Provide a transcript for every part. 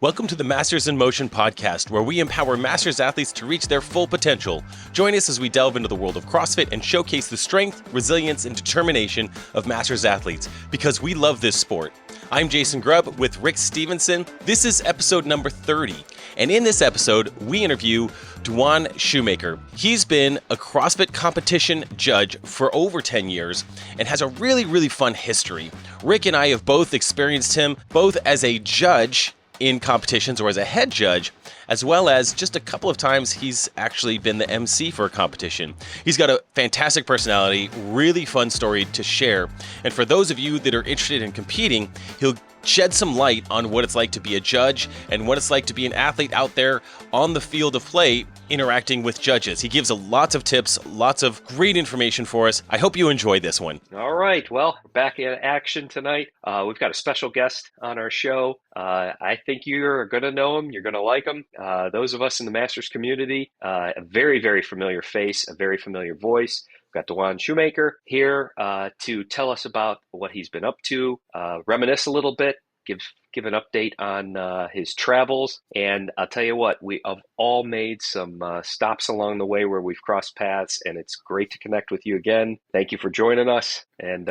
Welcome to the Masters in Motion podcast, where we empower Masters athletes to reach their full potential. Join us as we delve into the world of CrossFit and showcase the strength, resilience, and determination of Masters athletes, because we love this sport. I'm Jason Grubb with Rick Stevenson. This is episode number 30, and in this episode, we interview Dwyne Shoemaker. He's been a CrossFit competition judge for over 10 years and has a really fun history. Rick and I have both experienced him both as a judge in competitions or as a head judge, as well as just a couple of times he's actually been the MC for a competition. He's got a fantastic personality, really fun story to share. And for those of you that are interested in competing, he'll shed some light on what it's like to be a judge and what it's like to be an athlete out there on the field of play interacting with judges. He gives lots of tips, lots of great information for us. I hope you enjoy this one. All right. Well, we're back in action tonight. We've got a special guest on our show. I think you're going to know him. You're going to like him. Those of us in the Masters community, a very familiar face, a very familiar voice. We've got Dwyne Shoemaker here to tell us about what he's been up to, reminisce a little bit, give an update on his travels. And I'll tell you what, we have all made some stops along the way where we've crossed paths, and it's great to connect with you again. Thank you for joining us, and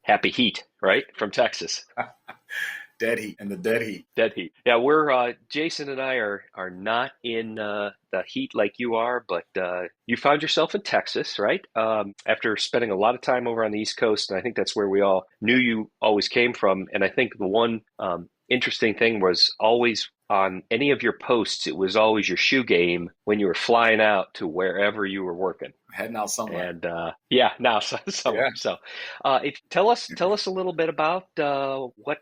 happy heat, right, from Texas. Dead heat and the dead heat. Dead heat. Yeah, we're Jason and I are not in the heat like you are, but you found yourself in Texas, right? After spending a lot of time over on the East Coast, and I think that's where we all knew you always came from. And I think the one interesting thing was always on any of your posts, it was always your shoe game when you were flying out to wherever you were working. Heading out somewhere. And somewhere. Yeah. So tell us a little bit about what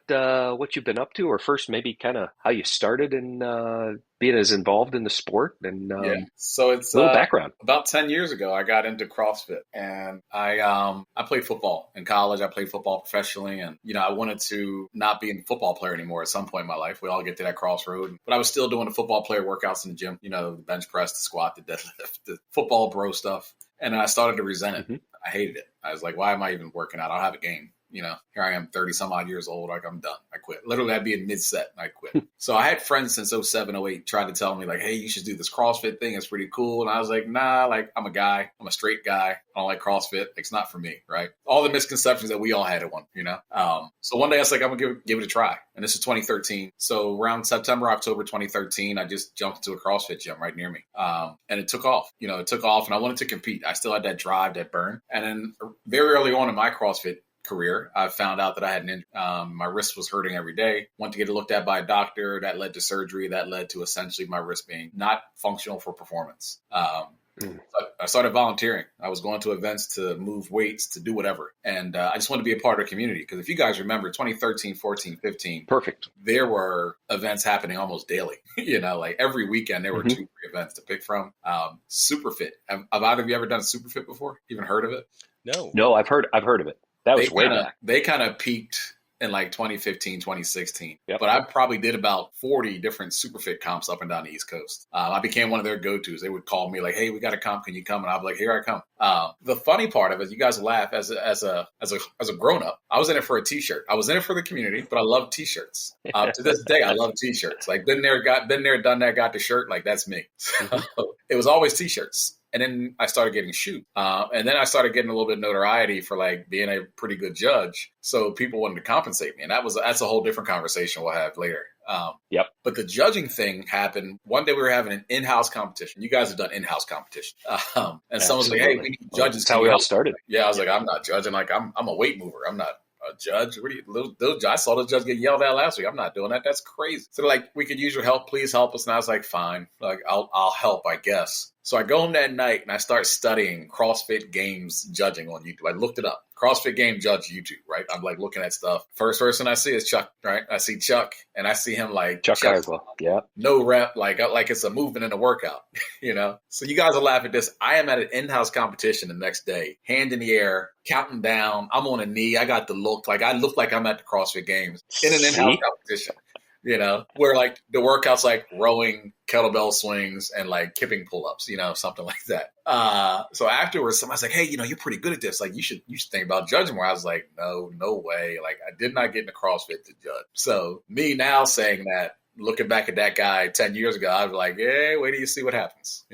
you've been up to, or first maybe kind of how you started in being as involved in the sport, and So it's a little background. About 10 years ago, I got into CrossFit, and I played football in college. I played football professionally, and I wanted to not be a football player anymore at some point in my life. We all get to that crossroad, but I was still doing the football player workouts in the gym. The bench press, the squat, the deadlift, the football bro stuff. And I started to resent it. Mm-hmm. I hated it. I was like, why am I even working out? I don't have a game. Here I am 30 some odd years old. Like, I'm done. I quit. Literally, I'd be in mid set and I quit. So I had friends since 07, 08 tried to tell me like, hey, you should do this CrossFit thing. It's pretty cool. And I was like, nah, like I'm a guy. I'm a straight guy. I don't like CrossFit. It's not for me. Right. All the misconceptions that we all had at one, So one day I was like, I'm going to give it a try. And this is 2013. So around September, October 2013, I just jumped into a CrossFit gym right near me. And it took off. It took off and I wanted to compete. I still had that drive, that burn. And then very early on in my CrossFit career, I found out that I had an injury. My wrist was hurting every day. Went to get it looked at by a doctor. That led to surgery. That led to essentially my wrist being not functional for performance. So I started volunteering. I was going to events to move weights, to do whatever. And I just wanted to be a part of the community. Because if you guys remember 2013, 14, 15, perfect. There were events happening almost daily. Like every weekend there were 2-3 events to pick from. Superfit. Have either of you ever done Superfit before? Even heard of it? No, I've heard of it. That was way back. They kind of peaked in like 2015, 2016. Yep. But I probably did about 40 different Superfit comps up and down the East Coast. I became one of their go-tos. They would call me like, hey, we got a comp. Can you come? And I'd be like, here I come. The funny part of it, you guys laugh, as a grown-up, I was in it for a T-shirt. I was in it for the community, but I love T-shirts. To this day, I love T-shirts. Like been there, done that, got the shirt. Like that's me. So it was always T-shirts. And then I started getting shoot. And then I started getting a little bit of notoriety for like being a pretty good judge. So people wanted to compensate me. And that's a whole different conversation we'll have later. Yep. But the judging thing happened. One day we were having an in-house competition. You guys have done in-house competition. And someone's like, hey, we need judges. That's how we all started. Yeah. I was like, I'm not judging. Like I'm a weight mover. I'm not a judge. I saw the judge get yelled at last week. I'm not doing that. That's crazy. So like, we could use your help. Please help us. And I was like, fine. Like I'll help, I guess. So I go home that night and I start studying CrossFit Games judging on YouTube. I looked it up. CrossFit Game Judge YouTube, right? I'm like looking at stuff. First person I see is Chuck, right? I see Chuck and I see him like Chuck Carswell. Yeah. No rep, like it's a movement in a workout, So you guys will laugh at this. I am at an in-house competition the next day, hand in the air, counting down. I'm on a knee. I got the look. Like I look like I'm at the CrossFit Games in an in-house competition. Where like the workouts like rowing, kettlebell swings, and like kipping pull-ups, something like that. So afterwards, somebody's like, hey, you're pretty good at this. Like you should think about judging more. I was like, no way. Like I did not get into CrossFit to judge. So me now saying that, looking back at that guy 10 years ago, I'd be like, hey, wait till you see what happens,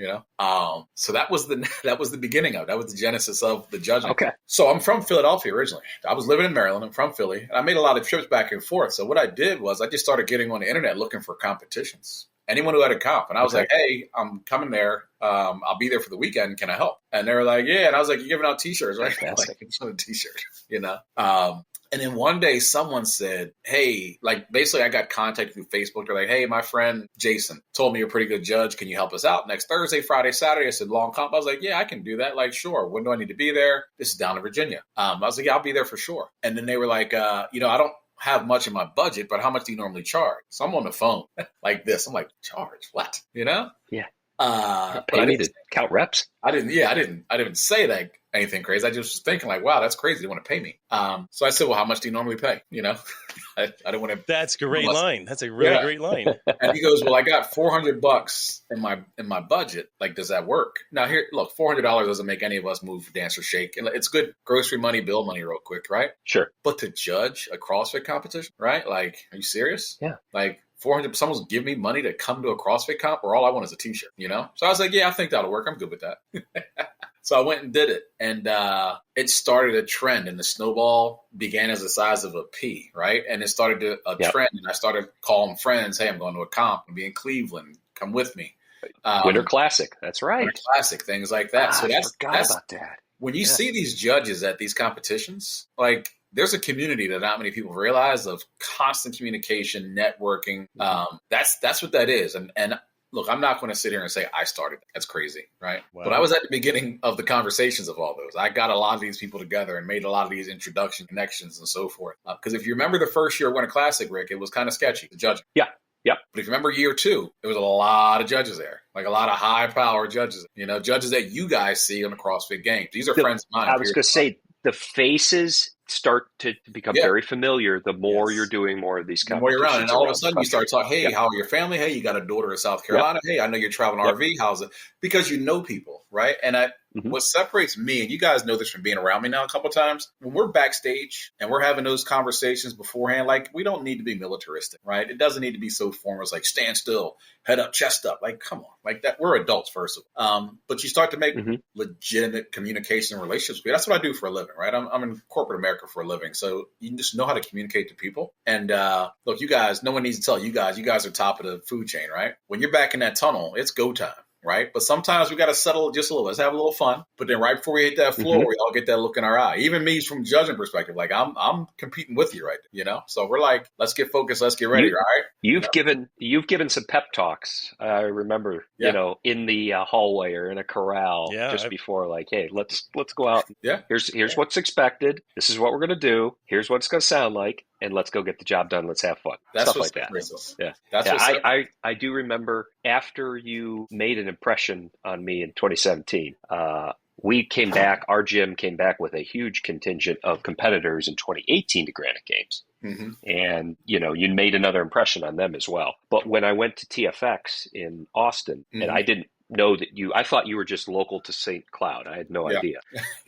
So that was the beginning of it. That was the genesis of the judging. Okay. So I'm from Philadelphia originally. I was living in Maryland. I'm from Philly. And I made a lot of trips back and forth. So what I did was I just started getting on the internet looking for competitions. Anyone who had a comp. And I was like, hey, I'm coming there. I'll be there for the weekend. Can I help? And they were like, yeah. And I was like, you're giving out T-shirts, right? Like, it's on a T-shirt, And then one day someone said, hey, like basically I got contacted through Facebook. They're like, hey, my friend Jason told me you're a pretty good judge. Can you help us out next Thursday, Friday, Saturday? I said, long comp. I was like, yeah, I can do that. Like, sure. When do I need to be there? This is down in Virginia. I was like, yeah, I'll be there for sure. And then they were like, I don't have much in my budget, but how much do you normally charge? So I'm on the phone like this. I'm like, charge what? Yeah. But I need to count reps. I didn't say that anything crazy. I just was thinking like, wow, that's crazy. They want to pay me. So I said, well, how much do you normally pay? I don't want to. That's a great line. That's a really great line. And he goes, well, I got $400 in my budget. Like, does that work? Now here, look, $400 doesn't make any of us move, dance, or shake. And it's good grocery money, bill money real quick, right? Sure. But to judge a CrossFit competition, right? Like, are you serious? Yeah. Like, 400, someone's give me money to come to a CrossFit comp where all I want is a T-shirt, So I was like, yeah, I think that'll work. I'm good with that. So I went and did it. And it started a trend. And the snowball began as the size of a pea, right? And it started a trend. And I started calling friends, hey, I'm going to a comp. I'll be in Cleveland. Come with me. Winter Classic. That's right. Winter Classic, things like that. So I forgot about that. When you see these judges at these competitions, like, there's a community that not many people realize of constant communication, networking. That's what that is. And look, I'm not going to sit here and say I started. That's crazy, right? Wow. But I was at the beginning of the conversations of all those. I got a lot of these people together and made a lot of these introduction connections and so forth. Because if you remember the first year of Winter Classic, Rick, it was kind of sketchy, the judging. Yeah. But if you remember year 2, there was a lot of judges there, like a lot of high-powered judges, judges that you guys see on the CrossFit Games. These are friends of mine. I was going to say the faces start to become very familiar the more you're doing more of these competitions. The more you're around, and all of a sudden you start talking, hey, how are your family? Hey, you got a daughter in South Carolina. Hey, I know you're traveling RV. How's it? Because you know people, right? And what separates me, and you guys know this from being around me now a couple of times, when we're backstage and we're having those conversations beforehand, like, we don't need to be militaristic, right? It doesn't need to be so formal. It's like, stand still, head up, chest up. Like, come on. Like that. We're adults, first of all. But you start to make legitimate communication and relationships. That's what I do for a living, right? I'm in corporate America for a living. So you just know how to communicate to people. And look, you guys, no one needs to tell you guys are top of the food chain, right? When you're back in that tunnel, it's go time. Right. But sometimes we got to settle just a little. Let's have a little fun. But then right before we hit that floor, we all get that look in our eye. Even me from judging perspective, like I'm competing with you right there, So we're like, let's get focused. Let's get ready. Right. You've given some pep talks. I remember, in the hallway or in a corral just before, like, hey, let's go out. Yeah. Here's what's expected. This is what we're going to do. Here's what it's going to sound like. And let's go get the job done. Let's have fun. Stuff like that. I do remember after you made an impression on me in 2017, we came back, our gym came back with a huge contingent of competitors in 2018 to Granite Games. And, you made another impression on them as well. But when I went to TFX in Austin, and I didn't know that I thought you were just local to St. Cloud. I had no idea.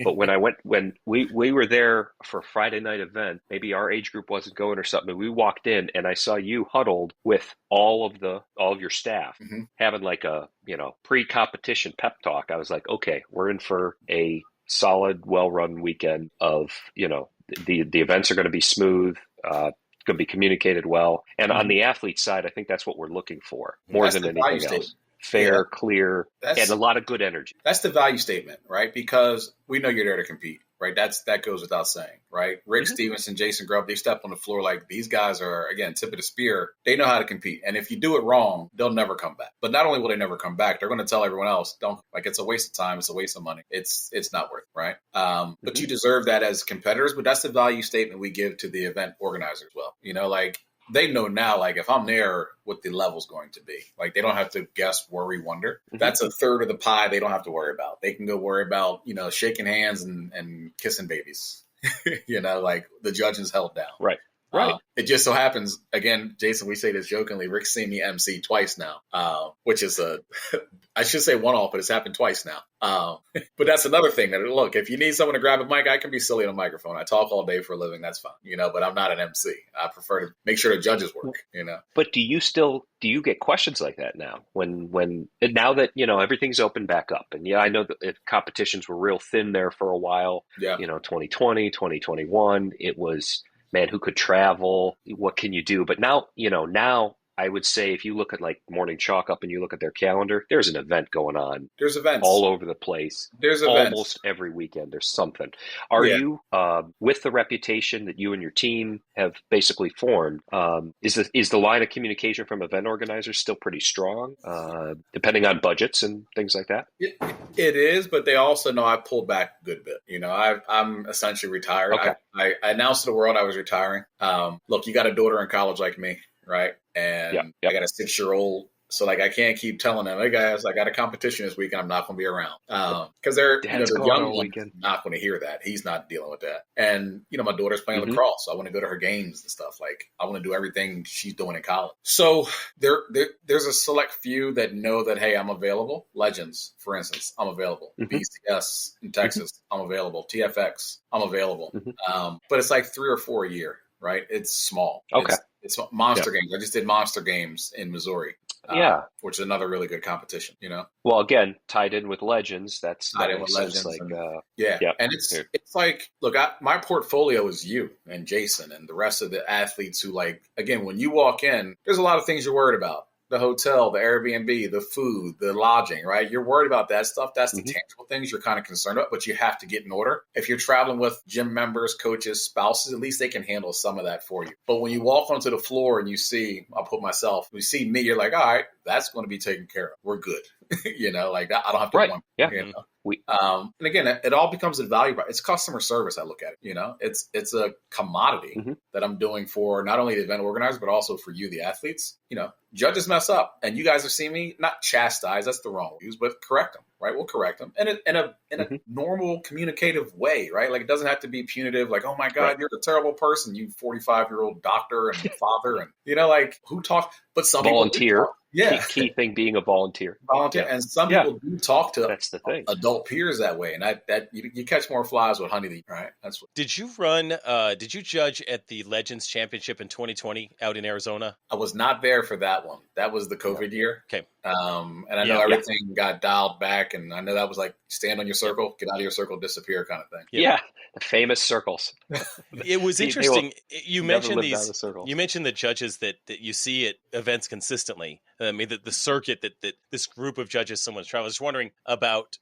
But when we were there for a Friday night event, maybe our age group wasn't going or something. We walked in and I saw you huddled with all of your staff having like a, pre-competition pep talk. I was like, okay, we're in for a solid, well-run weekend of, the events are going to be smooth, going to be communicated well. And on the athlete side, I think that's what we're looking for more than anything else. Fair, clear, and a lot of good energy. That's the value statement, right? Because we know you're there to compete, right? That goes without saying, right? Rick Stevenson, Jason Grubb, they step on the floor like these guys are, again, tip of the spear. They know how to compete. And if you do it wrong, they'll never come back. But not only will they never come back, they're going to tell everyone else, it's a waste of time. It's a waste of money. It's not worth it, right? But you deserve that as competitors. But that's the value statement we give to the event organizers as well. They know now, like, if I'm there, what the level's going to be. Like, they don't have to guess, worry, wonder. That's a third of the pie they don't have to worry about. They can go worry about, shaking hands and kissing babies. Like the judge is held down. Right. Right. It just so happens, again, Jason, we say this jokingly, Rick's seen me MC twice now, which is I should say one off, but it's happened twice now. But that's another thing that, look, if you need someone to grab a mic, I can be silly on a microphone. I talk all day for a living. That's fine, but I'm not an MC. I prefer to make sure the judges work, But do you get questions like that now now that, everything's opened back up? And I know that competitions were real thin there for a while. Yeah. 2020, 2021, it was, man, who could travel? What can you do? But now, now I would say if you look at like Morning Chalk Up and you look at their calendar, there's an event going on. There's events all over the place. There's events almost every weekend. There's something. Are you, with the reputation that you and your team have basically formed, is the line of communication from event organizers still pretty strong, depending on budgets and things like that? It is, but they also know I pulled back a good bit. I'm essentially retired. Okay. I announced to the world I was retiring. Look, you got a daughter in college like me, right? And I got a 6-year-old. So I can't keep telling them, hey guys, I got a competition this week and I'm not going to be around. Because they're, the young one's not going to hear that. He's not dealing with that. And, my daughter's playing lacrosse. So I want to go to her games and stuff. I want to do everything she's doing in college. So there's a select few that know that, hey, I'm available. Legends, for instance, I'm available. BCS in Texas, I'm available. TFX, I'm available. But it's 3 or 4 a year, right? It's small. Okay. It's Monster Games. I just did Monster Games in Missouri. Which is another really good competition, Well, again, tied in with Legends. That's tied in with Legends. And it's look, my portfolio is you and Jason and the rest of the athletes who again, when you walk in, there's a lot of things you're worried about. The hotel, the Airbnb, the food, the lodging, right? You're worried about that stuff. That's the tangible things you're kind of concerned about, but you have to get in order. If you're traveling with gym members, coaches, spouses, at least they can handle some of that for you. But when you walk onto the floor and you see me, you're like, all right, that's going to be taken care of. We're good. That. I don't have to right. one. Yeah. And again, it all becomes a value. It's customer service. I look at it. It's a commodity that I'm doing for not only the event organizer, but also for you, the athletes. Judges mess up, and you guys have seen me not chastise. That's the wrong use, but correct them. Right, we'll correct them in a normal, communicative way. Right, it doesn't have to be punitive. Oh my God, you're a terrible person, you 45-year-old doctor and father, and who talk? But some volunteer. People yeah, key thing being a volunteer. And some people do talk to that's the thing. Adult peers that way, and that you catch more flies with honey. Right, that's what. Did you run? Did you judge at the Legends Championship in 2020 out in Arizona? I was not there for that one. That was the COVID year. Okay. And I know everything got dialed back, and I know that was stand on your circle, get out of your circle, disappear kind of thing. Yeah, the famous circles. It was interesting. You mentioned these. You mentioned the judges that you see at events consistently. I mean, the circuit that this group of judges, someone's traveling. I was wondering about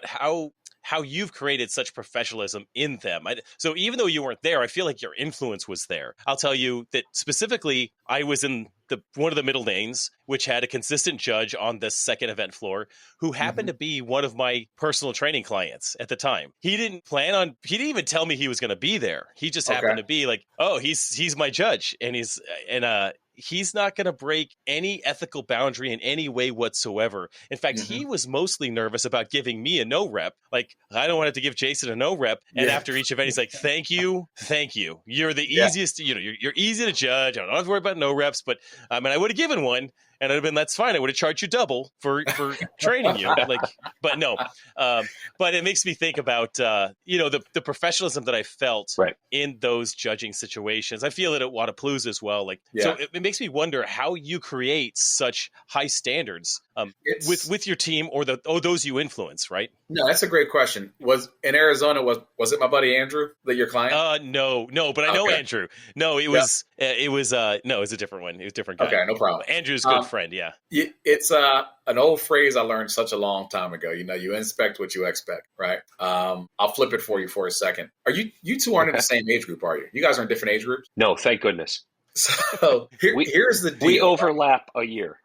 how you've created such professionalism in them. So even though you weren't there, I feel like your influence was there. I'll tell you that specifically, I was in one of the middle lanes, which had a consistent judge on the second event floor who happened to be one of my personal training clients at the time. He didn't even tell me he was going to be there. He just happened to be oh, he's my judge, and he's not going to break any ethical boundary in any way whatsoever. In fact, he was mostly nervous about giving me a no rep. I don't want to give Jason a no rep. And after each event, he's like, thank you. You're the easiest, you're easy to judge. I don't have to worry about no reps, but I would have given one. And I'd have been, that's fine. I would have charged you double for training you. But no. But it makes me think about, the professionalism that I felt in those judging situations. I feel it at Wadapalooza as well. So it makes me wonder how you create such high standards with your team or those you influence, right? No, that's a great question. Was in Arizona, was it my buddy Andrew that your client? No, but I know Andrew. No, it was it was a different one. It was a different guy. Okay, no problem. Andrew's a good friend, yeah. It's an old phrase I learned such a long time ago. You inspect what you expect, right? I'll flip it for you for a second. Are you two aren't in the same age group, are you? You guys are in different age groups? No, thank goodness. So here's the deal. We overlap a year.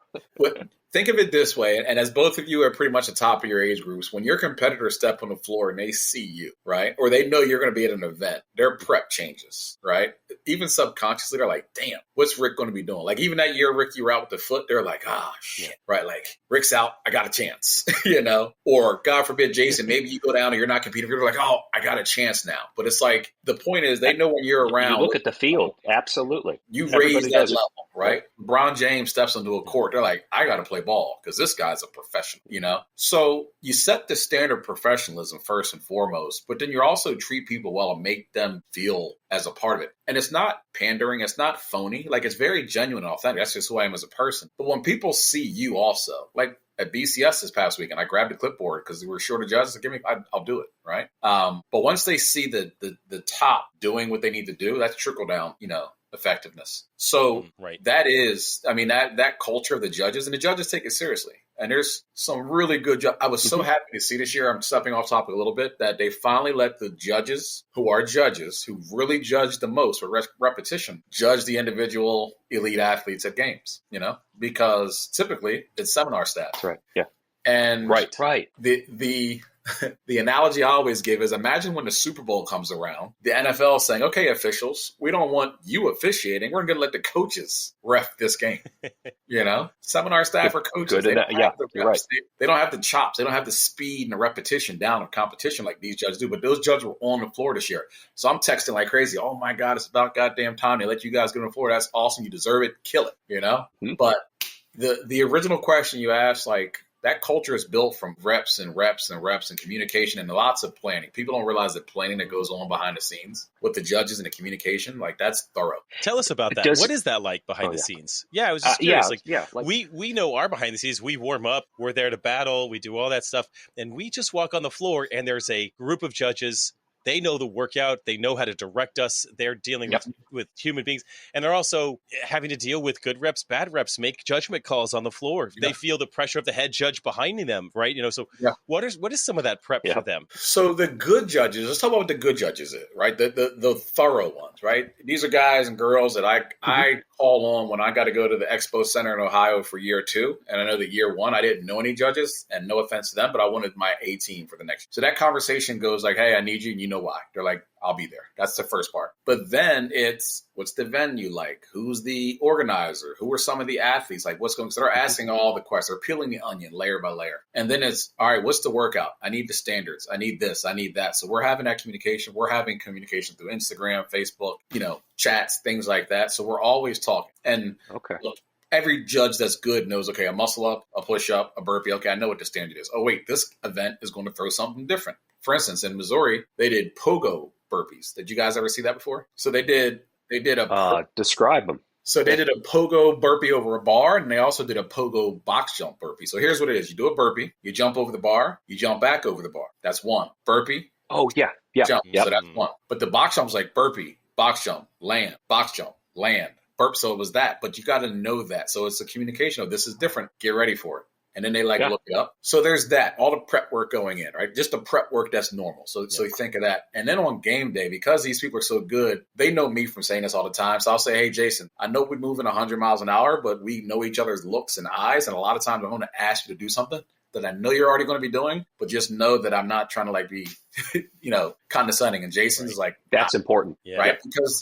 think of it this way, and as both of you are pretty much the top of your age groups, when your competitors step on the floor and they see you, right, or they know you're going to be at an event, their prep changes, right? Even subconsciously, they're like, damn, what's Rick going to be doing? Like, even that year, Rick, you were out with the foot, they're like, shit, right? Like, Rick's out, I got a chance, Or, God forbid, Jason, maybe you go down and you're not competing. You're like, oh, I got a chance now. But it's like, the point is, they know when you're around. You look at the field, absolutely. You raise that level, right? LeBron James steps onto a court. They're like, I got to play ball because this guy's a professional, So you set the standard of professionalism first and foremost, but then you also treat people well and make them feel as a part of it. And it's not pandering. It's not phony. Like, it's very genuine and authentic. That's just who I am as a person. But when people see you also, like at BCS this past weekend, I grabbed a clipboard because we were short of judges. I'll do it, right? But once they see the top doing what they need to do, that's trickle down, effectiveness. So that is, that culture of the judges, and the judges take it seriously. And there's some really good I was so happy to see this year, I'm stepping off topic a little bit, that they finally let the judges, who really judge the most for repetition, judge the individual elite athletes at games, because typically it's seminar stats. Right. Yeah. And the analogy I always give is, imagine when the Super Bowl comes around, the NFL is saying, okay, officials, we don't want you officiating. We're going to let the coaches ref this game. Seminar staff are coaches. They don't have They don't have the chops. They don't have the speed and the repetition down of competition like these judges do. But those judges were on the floor this year. So I'm texting like crazy. Oh, my God, it's about goddamn time. They let you guys get on the floor. That's awesome. You deserve it. Kill it, But the original question you asked, like, that culture is built from reps and reps and reps and communication and lots of planning. People don't realize the planning that goes on behind the scenes with the judges and the communication. Like, that's thorough. Tell us about that. What is that like behind the scenes? Yeah, I was just curious. We know our behind the scenes. We warm up. We're there to battle. We do all that stuff. And we just walk on the floor, and there's a group of judges. They know the workout. They know how to direct us. They're dealing with human beings. And they're also having to deal with good reps, bad reps, make judgment calls on the floor. Yeah. They feel the pressure of the head judge behind them, right? What is some of that prep for them? So the good judges, let's talk about what the good judges is, right? The thorough ones, right? These are guys and girls that I call on when I got to go to the Expo Center in Ohio for year 2. And I know that year 1, I didn't know any judges, and no offense to them, but I wanted my A team for the next year. So that conversation goes like, hey, I need you. And you know why? They're like, I'll be there. That's the first part. But then it's, what's the venue like? Who's the organizer? Who are some of the athletes? Like, what's going on? So they're asking all the questions. They're peeling the onion layer by layer. And then it's, all right, what's the workout? I need the standards. I need this. I need that. So we're having that communication. We're having communication through Instagram, Facebook, chats, things like that. So we're always talking. And look, every judge that's good knows, okay, a muscle up, a push up, a burpee. Okay, I know what the standard is. Oh, wait, this event is going to throw something different. For instance, in Missouri, they did pogo burpees. Did you guys ever see that before? So they did a describe them. So they did a pogo burpee over a bar, and they also did a pogo box jump burpee. So here's what it is. You do a burpee, you jump over the bar, you jump back over the bar. That's one. Burpee. Oh, yeah. Jump. Yep. So that's one. But the box jump's like burpee, box jump, land, box jump, land, burp. So it was that. But you got to know that. So it's a communication of, this is different. Get ready for it. And then they look it up. So there's that, all the prep work going in, right? Just the prep work that's normal. So you think of that. And then on game day, because these people are so good, they know me from saying this all the time. So I'll say, hey, Jason, I know we're moving 100 miles an hour, but we know each other's looks and eyes. And a lot of times I'm going to ask you to do something that I know you're already going to be doing, but just know that I'm not trying to be, condescending. And Jason's like, that's important, right?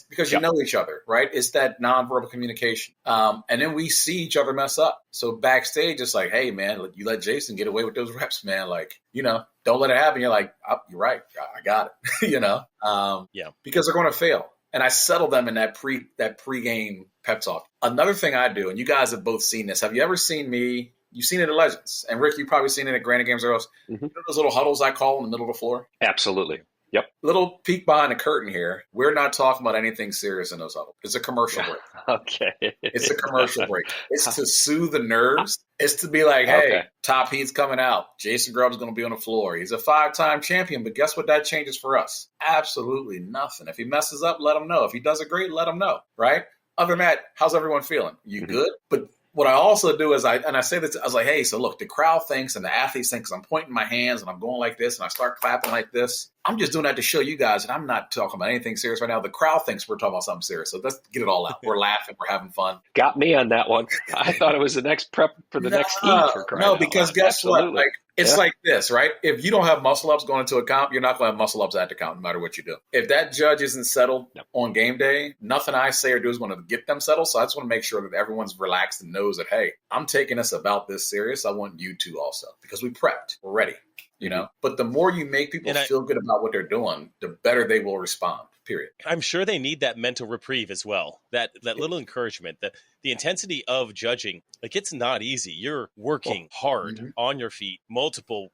Because you know each other, right? It's that nonverbal communication. And then we see each other mess up. So backstage, it's like, hey, man, you let Jason get away with those reps, man. Like, don't let it happen. You're like, oh, you're right. I got it, because they're going to fail. And I settle them in that pregame pep talk. Another thing I do, and you guys have both seen this. Have you ever seen me? You've seen it at Legends. And Rick, you've probably seen it at Granite Games or else. Mm-hmm. You know those little huddles I call in the middle of the floor? Absolutely. Yep. Little peek behind the curtain here. We're not talking about anything serious in those huddles. It's a commercial break. Okay. It's a commercial break. It's to soothe the nerves. It's to be like, hey, top heat's coming out. Jason Grubb's going to be on the floor. He's a 5-time champion, but guess what that changes for us? Absolutely nothing. If he messes up, let him know. If he does it great, let him know, right? Other than that, how's everyone feeling? You good? But what I also do is I say this, I was like, hey, so look, the crowd thinks and the athletes think, because I'm pointing my hands and I'm going like this and I start clapping like this. I'm just doing that to show you guys, and I'm not talking about anything serious right now. The crowd thinks we're talking about something serious. So let's get it all out. We're laughing. We're having fun. Got me on that one. I thought it was the next prep for the next heat for crying out because loud. guess Absolutely. what? Like, it's like this, right? If you don't have muscle ups going into a comp, you're not going to have muscle ups at the comp, no matter what you do. If that judge isn't settled on game day, nothing I say or do is going to get them settled. So I just want to make sure that everyone's relaxed and knows that, hey, I'm taking this about this serious. I want you to also, because we prepped. We're ready. You know, but the more you make people feel good about what they're doing, the better they will respond, period. I'm sure they need that mental reprieve as well. That little encouragement, the intensity of judging, like, it's not easy. You're working hard on your feet, multiple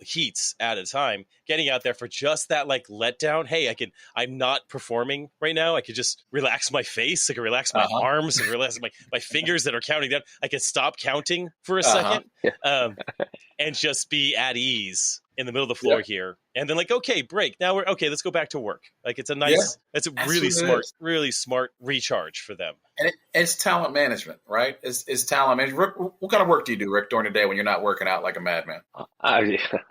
heats at a time, getting out there for just that, like, letdown. Hey, I'm not performing right now. I could just relax my face. I can relax my arms and relax my fingers that are counting down. I can stop counting for a second. And just be at ease in the middle of the floor here. And then, like, okay, break. Now let's go back to work. Like, it's a nice, it's a really smart recharge for them. And it's talent management, right? It's talent management. Rick, what kind of work do you do, Rick, during the day when you're not working out like a madman? I'm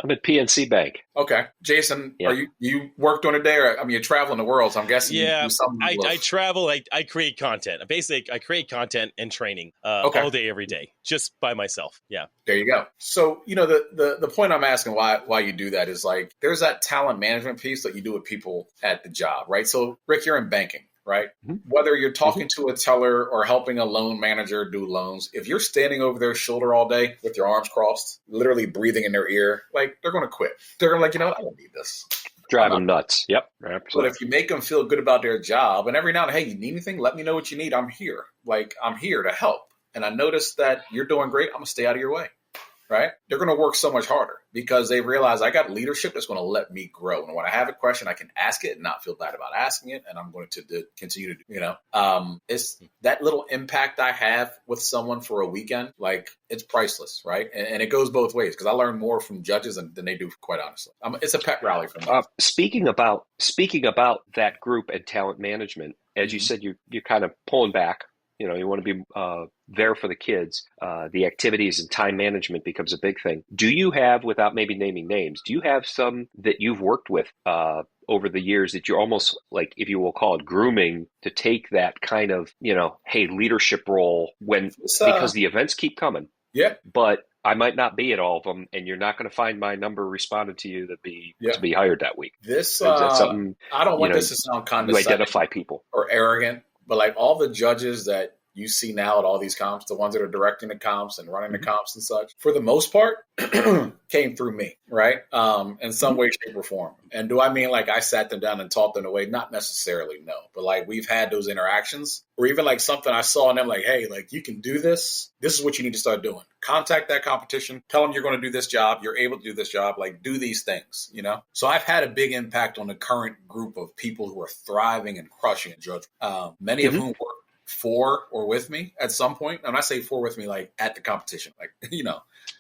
at PNC Bank. Okay. Jason, are you work during the day? Or, I mean, you're traveling the world, so I'm guessing you do something. I travel. I create content. Basically, I create content and training all day, every day, just by myself. Yeah. There you go. So, you know, the point I'm asking why you do that is, like, there's that talent management piece that you do with people at the job, right? So, Rick, you're in banking, right? Whether you're talking to a teller or helping a loan manager do loans, if you're standing over their shoulder all day with your arms crossed, literally breathing in their ear, like, they're going to quit. They're going to, like, you know what? I don't need this. Drive them nuts. Yep. Absolutely. But if you make them feel good about their job, and every now and then, hey, you need anything? Let me know what you need. I'm here. Like, I'm here to help. And I noticed that you're doing great. I'm going to stay out of your way. Right? They're going to work so much harder because they realize I got leadership that's going to let me grow. And when I have a question, I can ask it and not feel bad about asking it. And I'm going to continue to do, it's that little impact I have with someone for a weekend. Like, it's priceless. Right. And it goes both ways because I learn more from judges than they do, quite honestly. It's a pet rally for me. Speaking about that group and talent management, as you said, you're kind of pulling back. You know, you want to be there for the kids. The activities and time management becomes a big thing. Do you have, without maybe naming names, do you have some that you've worked with over the years that you're almost like, if you will call it grooming, to take that kind of, hey, leadership role because the events keep coming. Yeah. But I might not be at all of them, and you're not going to find my number responded to you to be hired that week. This something I don't want this to sound condescending. You identify people or arrogant. But like all the judges that you see now at all these comps, the ones that are directing the comps and running the comps and such, for the most part, came through me, right? In some way, shape, or form. And do I mean like I sat them down and taught them the way? Not necessarily, no. But like we've had those interactions, or even like something I saw in them, like, hey, like you can do this. This is what you need to start doing. Contact that competition. Tell them you're going to do this job. You're able to do this job. Like do these things, So I've had a big impact on the current group of people who are thriving and crushing in judging. Many of whom work for or with me at some point. And I say for with me, like at the competition, like,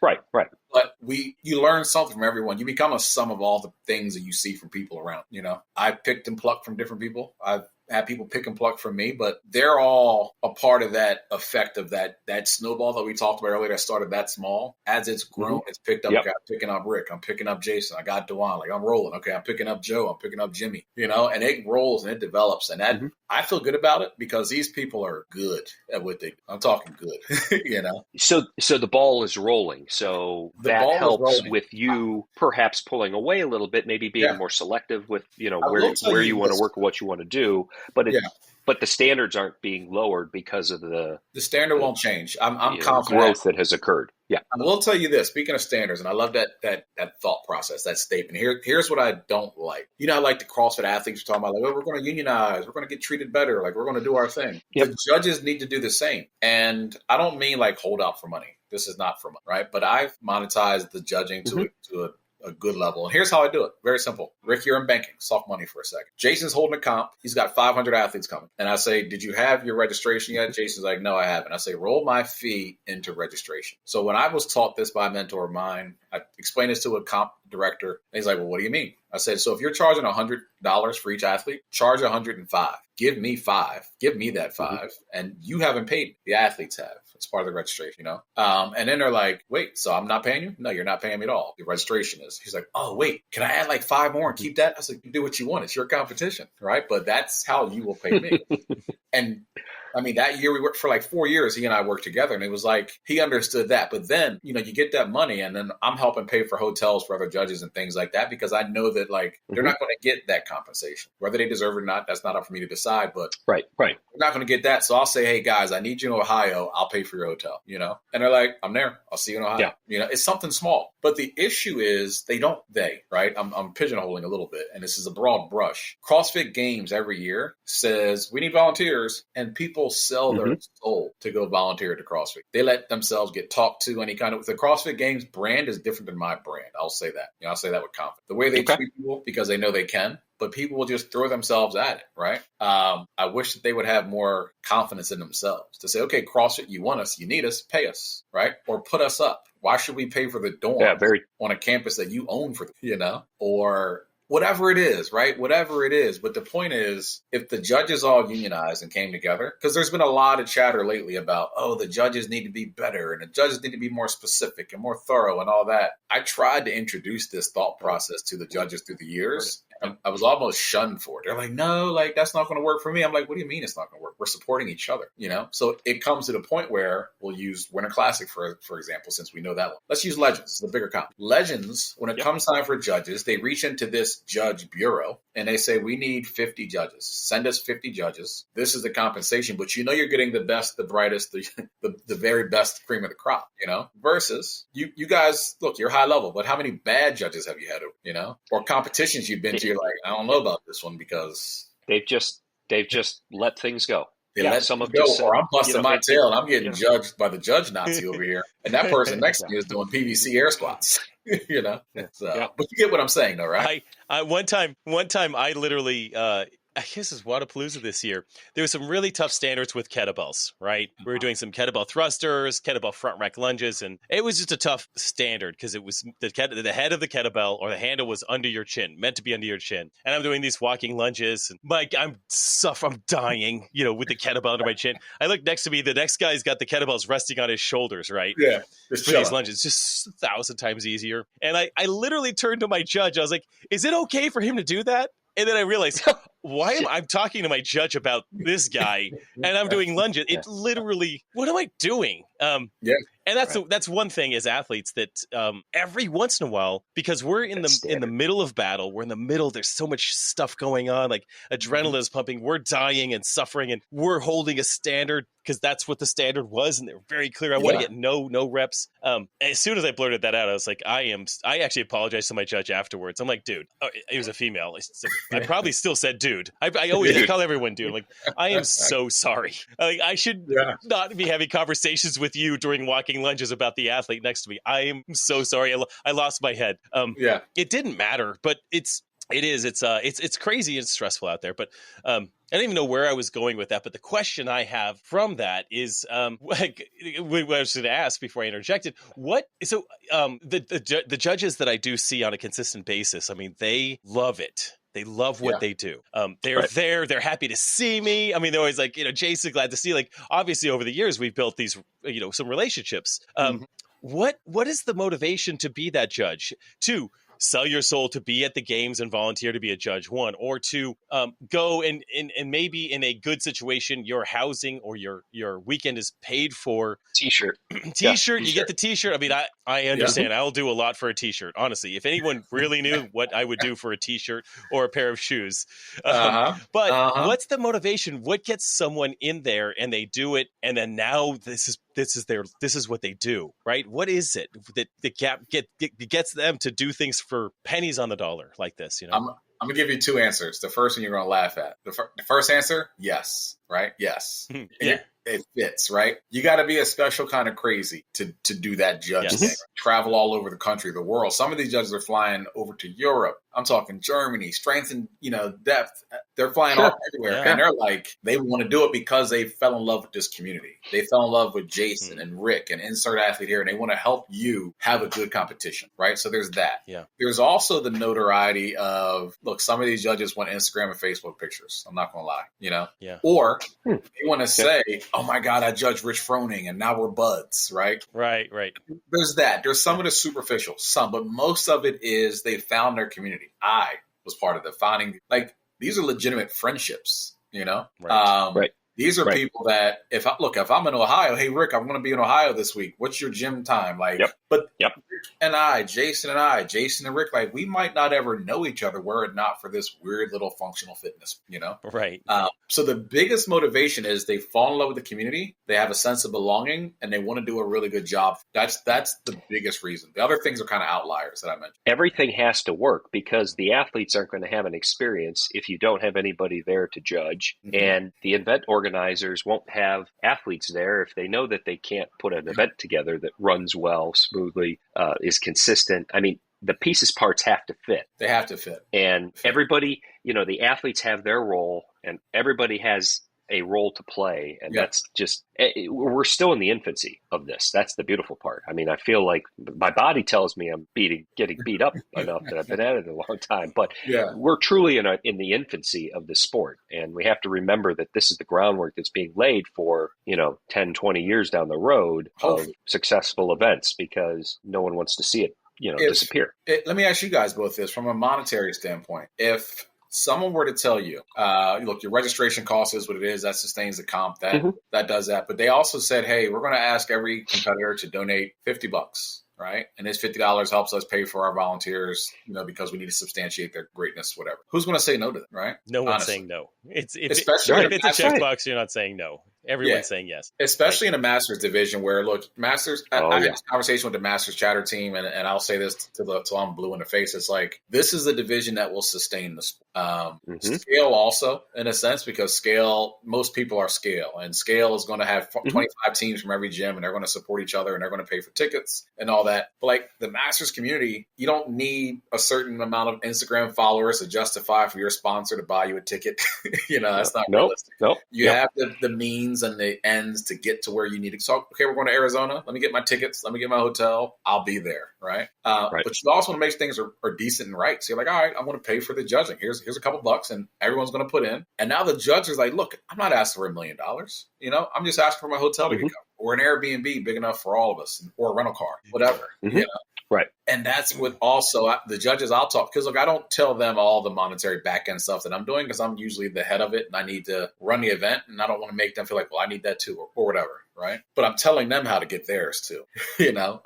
Right. But you learn something from everyone. You become a sum of all the things that you see from people around, I picked and plucked from different people. I've had people pick and pluck from me, but they're all a part of that effect of that snowball that we talked about earlier that started that small. As it's grown, it's picked up. I'm picking up Rick. I'm picking up Jason. I got Dwyne. Like I'm rolling. Okay, I'm picking up Joe. I'm picking up Jimmy. And it rolls and it develops. And that I feel good about it because these people are good at what they do. I'm talking good, So the ball is rolling. So that helps with you perhaps pulling away a little bit, maybe being more selective with, where you want to work, what you want to do. But the standards aren't being lowered because of the standard won't change. I'm confident growth that has occurred. Yeah, I will tell you this. Speaking of standards, and I love that thought process, that statement. Here's what I don't like. I like the CrossFit athletes are talking about, like, oh, we're going to unionize, we're going to get treated better, like we're going to do our thing. Yep. The judges need to do the same, and I don't mean like hold out for money. This is not for money, right? But I've monetized the judging to a good level. And here's how I do it. Very simple. Rick, you're in banking. Soft money for a second. Jason's holding a comp. He's got 500 athletes coming. And I say, did you have your registration yet? Jason's like, no, I haven't. I say, roll my fee into registration. So when I was taught this by a mentor of mine, I explained this to a comp director. And he's like, well, what do you mean? I said, so if you're charging $100 for each athlete, charge 105. Give me 5. Give me that 5. And you haven't paid me. The athletes have. It's part of the registration, And then they're like, wait, so I'm not paying you? No, you're not paying me at all. Your registration is. He's like, oh, wait, can I add like 5 more and keep that? I said, do what you want. It's your competition, right? But that's how you will pay me. And I mean, that year we worked for like 4 years. He and I worked together, and it was like he understood that. But then, you get that money, and then I'm helping pay for hotels for other judges and things like that because I know that like they're not going to get that compensation, whether they deserve it or not. That's not up for me to decide. But right, they're not going to get that. So I'll say, hey guys, I need you in Ohio. I'll pay for your hotel. And they're like, I'm there. I'll see you in Ohio. Yeah. It's something small. But the issue is right? I'm pigeonholing a little bit, and this is a broad brush. CrossFit Games every year says we need volunteers, and people sell their soul to go volunteer at the CrossFit. They let themselves get talked to any kind of. The CrossFit Games brand is different than my brand. I'll say that. I'll say that with confidence. The way they treat people because they know they can. But people will just throw themselves at it, right? I wish that they would have more confidence in themselves to say, okay, CrossFit, you want us, you need us, pay us, right? Or put us up. Why should we pay for the dorm on a campus that you own or whatever it is, right? Whatever it is. But the point is, if the judges all unionized and came together, because there's been a lot of chatter lately about, the judges need to be better and the judges need to be more specific and more thorough and all that. I tried to introduce this thought process to the judges through the years. I was almost shunned for it. They're like, no, like that's not going to work for me. I'm like, what do you mean it's not going to work? We're supporting each other, So it comes to the point where we'll use Winter Classic, for example, since we know that one. Let's use Legends. It's the bigger comp. Legends, when it comes time for judges, they reach into this judge bureau and they say, we need 50 judges. Send us 50 judges. This is the compensation, but you're getting the best, the brightest, the very best cream of the crop, versus you guys, look, you're high level, but how many bad judges have you had, or competitions you've been to? You're like, I don't know about this one because they've just let things go. They let some them of go, just or I'm busting my tail and I'm getting judged by the judge Nazi over here, and that person next to me is doing PVC air squats. But you get what I'm saying, though, right? I one time I literally I guess it's Wadapalooza this year. There was some really tough standards with kettlebells, right? We were doing some kettlebell thrusters, kettlebell front rack lunges, and it was just a tough standard because it was the head of the kettlebell or the handle was under your chin, meant to be under your chin. And I'm doing these walking lunges, and I'm dying, with the kettlebell under my chin. I look next to me, the next guy's got the kettlebells resting on his shoulders, right? Yeah. For these lunges, just 1,000 times easier. And I literally turned to my judge. I was like, is it okay for him to do that? And then I realized, why am I talking to my judge about this guy and I'm doing lunges? It literally, what am I doing? And that's one thing as athletes that every once in a while, because we're in the middle of battle, we're in the middle, there's so much stuff going on, like adrenaline is pumping, we're dying and suffering, and we're holding a standard because that's what the standard was, and they were very clear. I want to get no reps. As soon as I blurted that out, I was like, I actually apologized to my judge afterwards. I'm like, dude, it was a female. I probably still said dude. I always call everyone dude. Like, I am so sorry. Like, I should not be having conversations with you during walking lunges about the athlete next to me. I am so sorry. I lost my head. It didn't matter, but it's crazy and stressful out there. But I don't even know where I was going with that. But the question I have from that is, what I was going to ask before I interjected, the judges that I do see on a consistent basis, I mean, they love it. They love what they do. They're there. They're happy to see me. I mean, they're always like, Jason, glad to see you. Like, obviously over the years, we've built these, some relationships. What is the motivation to be that judge? To sell your soul to be at the games and volunteer to be a judge, one, or to go and maybe in a good situation, your housing or your weekend is paid for. T-shirt. You get the t-shirt. I mean, I understand. I'll do a lot for a t-shirt. Honestly, if anyone really knew what I would do for a t-shirt or a pair of shoes. What's the motivation? What gets someone in there and they do it, and then now this is what they do, right? What is it that gets them to do things for pennies on the dollar like this? I'm gonna give you two answers. The first one you're gonna laugh at. The first answer, yes, right? Yes. it fits, right? You got to be a special kind of crazy to do that judge thing. Travel all over the country, the world. Some of these judges are flying over to Europe. I'm talking Germany, strength and depth. They're flying all everywhere, and they're like, they want to do it because they fell in love with this community. They fell in love with Jason and Rick and insert athlete here, and they want to help you have a good competition, right? So there's that. Yeah. There's also the notoriety of, look, some of these judges want Instagram and Facebook pictures. I'm not going to lie, Yeah. Or they want to say, oh my God, I judged Rich Froning and now we're buds, right? Right. There's that. There's some of the superficial, but most of it is they found their community. I was part of the finding, like, these are legitimate friendships, Right. These are people that if I'm in Ohio, hey, Rick, I'm going to be in Ohio this week. What's your gym time? Like, but Rick and Jason and Rick, like, we might not ever know each other were it not for this weird little functional fitness, Right. So the biggest motivation is they fall in love with the community. They have a sense of belonging and they want to do a really good job. That's the biggest reason. The other things are kind of outliers that I mentioned. Everything has to work because the athletes aren't going to have an experience if you don't have anybody there to judge. And the event organizers won't have athletes there if they know that they can't put an event together that runs well, smoothly, is consistent. I mean, the pieces parts have to fit. They have to fit. And everybody, the athletes have their role and everybody has a role to play. And that's just, we're still in the infancy of this. That's the beautiful part. I mean, I feel like my body tells me I'm getting beat up enough that I've been at it a long time, but we're truly in the infancy of the sport. And we have to remember that this is the groundwork that's being laid for, 10, 20 years down the road of successful events because no one wants to see it, disappear. Let me ask you guys both this from a monetary standpoint. If someone were to tell you, look, your registration cost is what it is. That sustains the comp. That does that. But they also said, hey, we're going to ask every competitor to donate $50, right? And this $50 helps us pay for our volunteers, because we need to substantiate their greatness, whatever. Who's going to say no to them, right? No one's Honestly. saying no. If it's a checkbox, you're not saying no. Everyone's saying yes. Especially in a Masters division where, look, Masters, I had this conversation with the Masters chatter team, and I'll say this till I'm blue in the face. It's like, this is a division that will sustain the sport. Scale also, in a sense, because scale, most people are scale, and scale is going to have 25 teams from every gym, and they're going to support each other, and they're going to pay for tickets and all that. But like the Masters community, you don't need a certain amount of Instagram followers to justify for your sponsor to buy you a ticket. That's not realistic. You have the means and the ends to get to where you need to. So, okay, we're going to Arizona. Let me get my tickets. Let me get my hotel. I'll be there, right? But you also want to make things are decent and right. So you're like, all right, I'm going to pay for the judging. Here's a couple bucks, and everyone's going to put in. And now the judge is like, look, I'm not asking for $1 million. I'm just asking for my hotel to get covered, or an Airbnb big enough for all of us, or a rental car, whatever. Right. And that's what also the judges I'll talk, because look, I don't tell them all the monetary back end stuff that I'm doing because I'm usually the head of it and I need to run the event, and I don't want to make them feel like, well, I need that too, or whatever. Right. But I'm telling them how to get theirs too.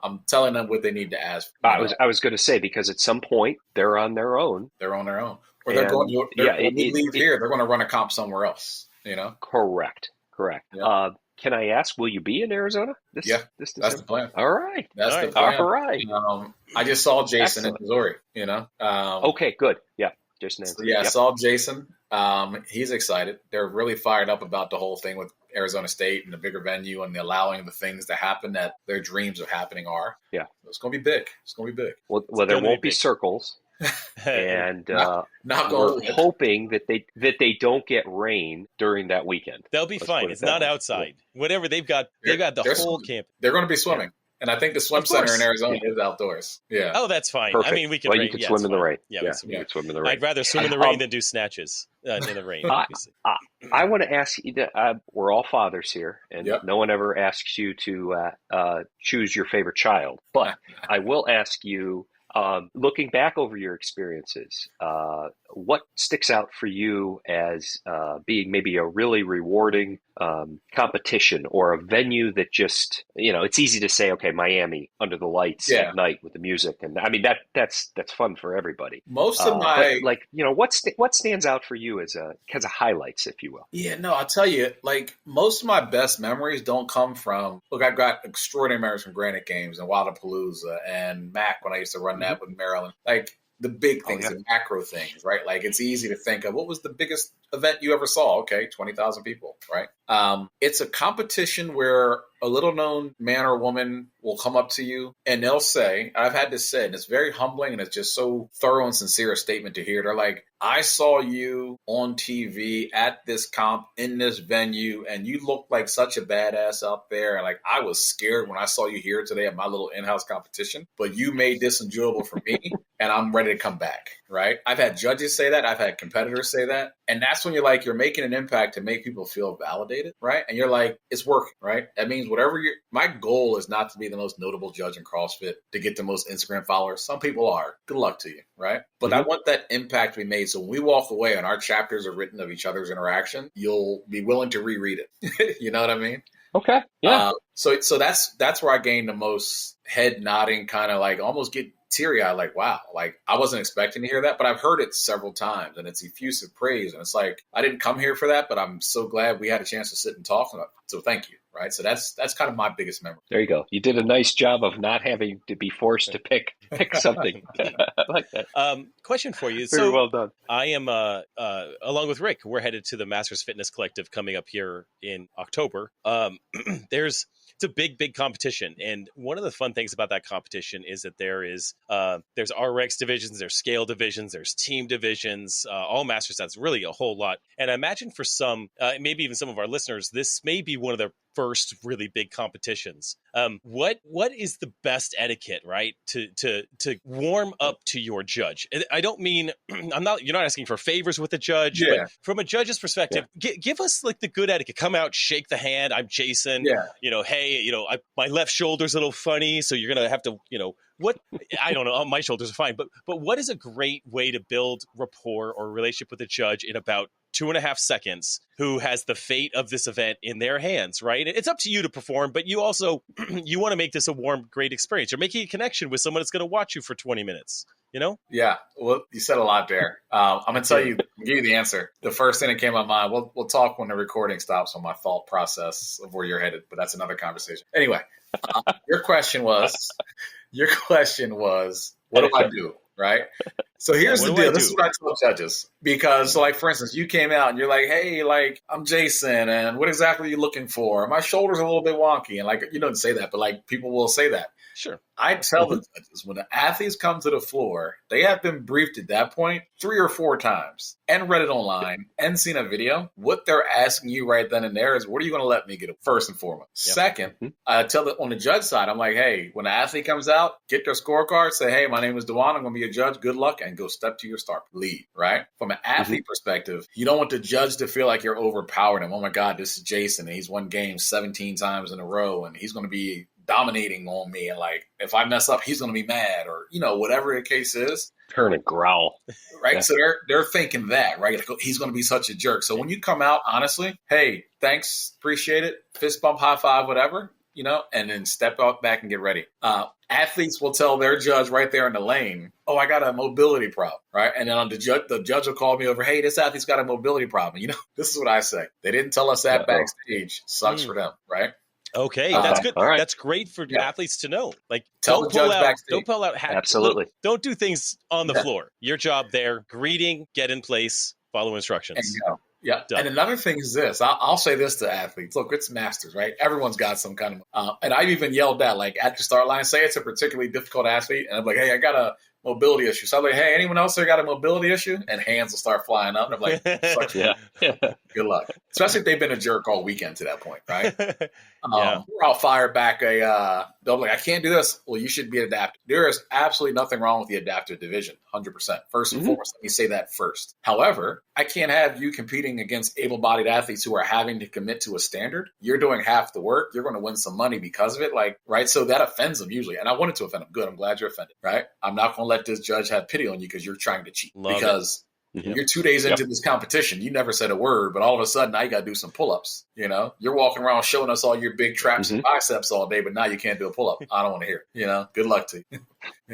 I'm telling them what they need to ask. I was going to say, because at some point they're on their own. They're on their own. Or they're going to, when we leave here, they're going to run a comp somewhere else, Correct. Yeah. Can I ask, will you be in Arizona? This that's the plan. All right. That's the plan. All right. I just saw Jason in Missouri, okay, good. Yeah. Jason. I saw Jason. He's excited. They're really fired up about the whole thing with Arizona State and the bigger venue and the allowing the things to happen that their dreams of happening are. Yeah. It's going to be big. It's going to be big. Well, there won't be circles. And not we're hoping that they don't get rain during that weekend. They'll be fine. It's not outside. Whatever they've got the whole camp. They're going to be swimming. And I think the swim center in Arizona is outdoors. Yeah. Oh, that's fine. Perfect. I mean, we can. You can swim in the rain. Yeah, you can swim in the rain. I'd rather swim in the rain than do snatches in the rain. Obviously. I want to ask you. We're all fathers here, and no one ever asks you to choose your favorite child. But I will ask you. Looking back over your experiences, what sticks out for you as being maybe a really rewarding competition or a venue that just, it's easy to say, okay, Miami under the lights at night with the music. And I mean, that's fun for everybody. Most of my, what stands out for you as highlights, if you will? Yeah, no, I'll tell you, most of my best memories don't come from, look, I've got extraordinary memories from Granite Games and Wildapalooza and Mac when I used to run that with Maryland. the big things, the macro things, right? Like it's easy to think of what was the biggest event you ever saw? Okay, 20,000 people, right? It's a competition where a little known man or woman will come up to you and they'll say, I've had this said, and it's very humbling and it's just so thorough and sincere a statement to hear. They're like, I saw you on TV at this comp in this venue and you looked like such a badass out there. And like, I was scared when I saw you here today at my little in-house competition, but you made this enjoyable for me and I'm ready to come back, right? I've had judges say that. I've had competitors say that. And that's when you're like, you're making an impact to make people feel validated, right? And you're like, it's working, right? That means whatever my goal is not to be the most notable judge in CrossFit, to get the most Instagram followers. Some people are. Good luck to you, right? But I want that impact to be made. So when we walk away and our chapters are written of each other's interaction, you'll be willing to reread it. You know what I mean? Okay. Yeah. So that's where I gain the most head nodding, kind of like almost get teary-eyed, like, wow, like I wasn't expecting to hear that, but I've heard it several times and it's effusive praise. And it's like, I didn't come here for that, but I'm so glad we had a chance to sit and talk. So thank you. Right. So that's kind of my biggest memory. There you go. You did a nice job of not having to be forced to pick something. I like that. Question for you. Very well done. I am, along with Rick, we're headed to the Masters Fitness Collective coming up here in October. It's a big competition. And one of the fun things about that competition is that there's RX divisions, there's scale divisions, there's team divisions, all masters. That's really a whole lot. And I imagine for some, maybe even some of our listeners, this may be one of their first really big competitions. What is the best etiquette, right? To warm up to your judge. I don't mean, you're not asking for favors with the judge, but from a judge's perspective, give us like the good etiquette. Come out, shake the hand. I'm Jason. Hey, my left shoulder's a little funny, so you're going to have to, what, I don't know, my shoulders are fine, but what is a great way to build rapport or relationship with a judge in about 2.5 seconds who has the fate of this event in their hands, right? It's up to you to perform, but you also, you want to make this a warm, great experience. You're making a connection with someone that's going to watch you for 20 minutes, Yeah. Well, you said a lot there. I'm going to give you the answer. The first thing that came to my mind, we'll talk when the recording stops on my thought process of where you're headed, but that's another conversation. Anyway, your question was, what do I do? Right. So here's the deal. This is what I tell judges, because like, for instance, you came out and you're like, hey, like I'm Jason and what exactly are you looking for? My shoulder's a little bit wonky. And like, you don't say that, but like people will say that. Sure. I tell the judges when the athletes come to the floor, they have been briefed at that point 3 or 4 times and read it online and seen a video. What they're asking you right then and there is, what are you going to let me get first and foremost? Yep. Second, I tell them on the judge side, I'm like, hey, when the athlete comes out, get their scorecard, say, hey, my name is Dwyne. I'm going to be a judge. Good luck. And go step to your start. Lead, right? From an athlete perspective, you don't want the judge to feel like you're overpowering him. Oh my God, this is Jason. And he's won games 17 times in a row and he's going to be dominating on me, and like if I mess up, he's going to be mad, or whatever the case is. Turn and growl, right? Yeah. So they're thinking that, right? He's going to be such a jerk. So when you come out, honestly, hey, thanks, appreciate it, fist bump, high five, whatever, and then step out back and get ready. Athletes will tell their judge right there in the lane, oh, I got a mobility problem, right? And then the judge will call me over, hey, this athlete's got a mobility problem. This is what I say. They didn't tell us that backstage. Sucks for them, right? Okay, that's good. Right. That's great for athletes to know. Like, tell the judge backstage. Don't pull out hats. Absolutely. Don't do things on the floor. Your job there, greeting, get in place, follow instructions. And go. Yeah. Done. And another thing is this. I'll say this to athletes. Look, it's masters, right? Everyone's got some kind of and I've even yelled at, like, at the start line, say it's a particularly difficult athlete, and I'm like, hey, I got a mobility issue. So I'm like, hey, anyone else here got a mobility issue? And hands will start flying up. And I'm like, good luck. Especially if they've been a jerk all weekend to that point, right? I'll fire back they'll be like, I can't do this. Well, you should be adaptive. There is absolutely nothing wrong with the adaptive division, 100%. First and foremost, let me say that first. However, I can't have you competing against able-bodied athletes who are having to commit to a standard. You're doing half the work. You're going to win some money because of it. Like, right? So that offends them usually. And I wanted to offend them. Good. I'm glad you're offended, right? I'm not going to let this judge have pity on you because you're trying to cheat. You're 2 days into this competition. You never said a word, but all of a sudden now you got to do some pull-ups. You're walking around showing us all your big traps and biceps all day, but now you can't do a pull-up. I don't want to hear it. Good luck to you.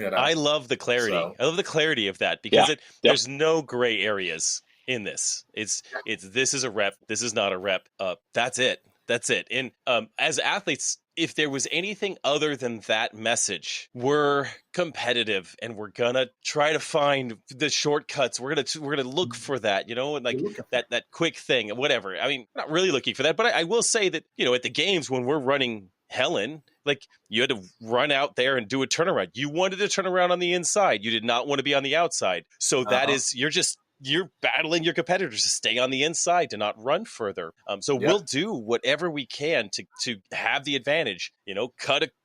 I love the clarity. I love the clarity of that because there's no gray areas in this. It's this is a rep. This is not a rep. That's it. And as athletes, if there was anything other than that message, we're competitive and we're gonna try to find the shortcuts. We're gonna look for that, and like that quick thing, whatever. I mean, not really looking for that, but I will say that, at the games when we're running Helen, like you had to run out there and do a turnaround. You wanted to turn around on the inside. You did not want to be on the outside. So that is, you're battling your competitors to stay on the inside, to not run further. So we'll do whatever we can to have the advantage,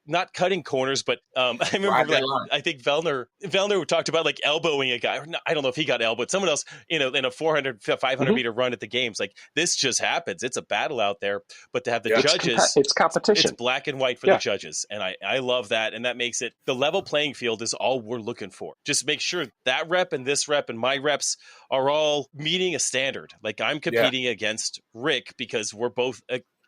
not cutting corners, but I remember I think Vellner talked about like elbowing a guy. Or I don't know if he got elbowed. Someone else, in a 400, 500 meter run at the games. Like this just happens. It's a battle out there. But to have the judges, it's competition. It's black and white for the judges, and I love that. And that makes it the level playing field is all we're looking for. Just make sure that rep and this rep and my reps are all meeting a standard. Like I'm competing against Rick because we're both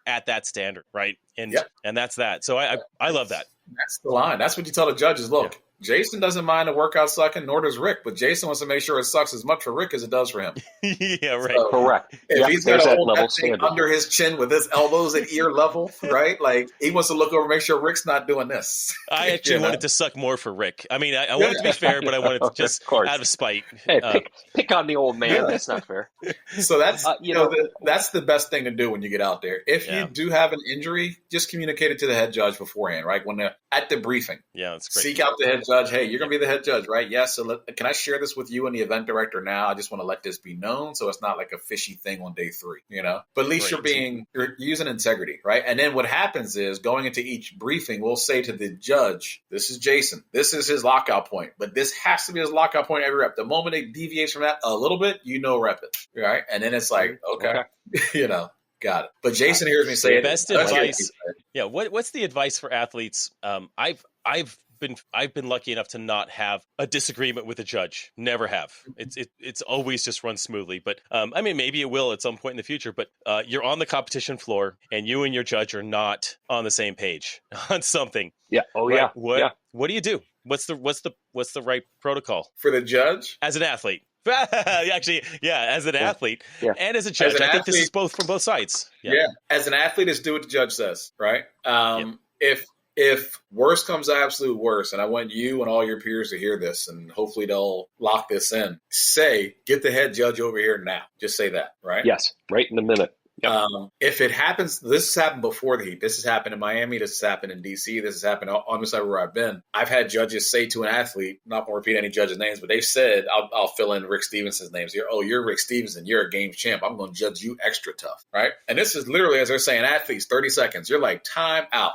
at that standard, right? And that's that. So I love that. That's the line. That's what you tell the judges. Look, Jason doesn't mind the workout sucking, nor does Rick, but Jason wants to make sure it sucks as much for Rick as it does for him. Yeah, right. So correct. If he's got to hold that thing under his chin with his elbows at ear level, right? Like he wants to look over and make sure Rick's not doing this. I actually wanted to suck more for Rick. I mean, I wanted to be fair, but I wanted to just out of spite. Hey, pick on the old man. That's not fair. So that's that's the best thing to do when you get out there. If you do have an injury, just communicate it to the head judge beforehand, right? When they're at the briefing. Yeah, that's great. Seek out the head judge. Hey, you're going to be the head judge, right? Yes. So can I share this with you and the event director now? I just want to let this be known so it's not like a fishy thing on day 3, But at least you're using integrity, right? And then what happens is going into each briefing, we'll say to the judge, this is Jason. This is his lockout point, but this has to be his lockout point every rep. The moment it deviates from that a little bit, rep it, right? And then it's like, okay. Got it. But Jason hears me say best advice. Yeah. What's the advice for athletes? I've been lucky enough to not have a disagreement with a judge. Never have. It's always just run smoothly. But I mean, maybe it will at some point in the future. But you're on the competition floor, and you and your judge are not on the same page on something. Yeah. Oh yeah. What do you do? What's the right protocol for the judge as an athlete? Actually, as an athlete and as a judge, I think this is both from both sides. Yeah. As an athlete, it's do what the judge says, right? If worse comes to absolute worse, and I want you and all your peers to hear this, and hopefully they'll lock this in, get the head judge over here now. Just say that, right? Yes, right in the minute. Yep. If it happens, this has happened before the heat. This has happened in Miami. This has happened in DC. This has happened almost everywhere I've been. I've had judges say to an athlete, not going to repeat any judges' names, but they've said, I'll fill in Rick Stevenson's names here. Oh, you're Rick Stevenson. You're a games champ. I'm going to judge you extra tough, right? And this is literally, as they're saying, athletes, 30 seconds. You're like, time out.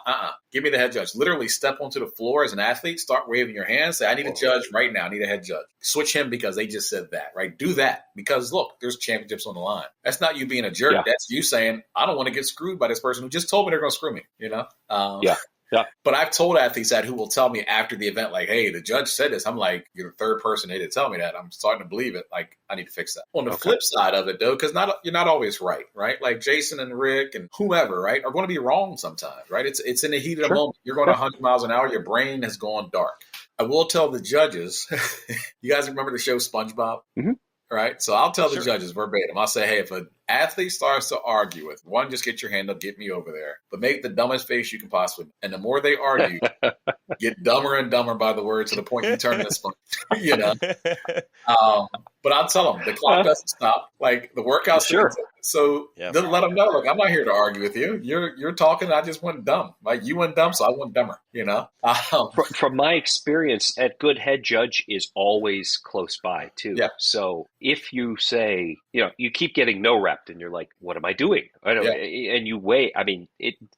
Give me the head judge. Literally step onto the floor as an athlete, start waving your hands, say, I need a judge right now. I need a head judge. Switch him because they just said that, right? Do that because, look, there's championships on the line. That's not you being a jerk. Yeah. That's you saying, I don't want to get screwed by this person who just told me they're going to screw me, Yeah. But I've told athletes that who will tell me after the event, like, hey, the judge said this. I'm like, you're the third person to tell me that. I'm starting to believe it. Like, I need to fix that. On the flip side of it, though, because you're not always right? Like Jason and Rick and whomever, right, are going to be wrong sometimes, right? It's in the heat of the moment. You're going 100 miles an hour. Your brain has gone dark. I will tell the judges, you guys remember the show SpongeBob? Mm-hmm. Right? So I'll tell the judges verbatim. I'll say, hey, if an athlete starts to argue with one, just get your hand up, get me over there. But make the dumbest face you can possibly. And the more they argue, get dumber and dumber by the word to the point you turn this funny. But I'll tell them the clock doesn't stop. Like the workout's sure. So then let them know, look, I'm not here to argue with you. You're talking. I just went dumb. Like you went dumb, so I went dumber. From my experience, a good head judge is always close by too. Yeah. So if you say, you keep getting no rep, and you're like, what am I doing? And you wait. I mean,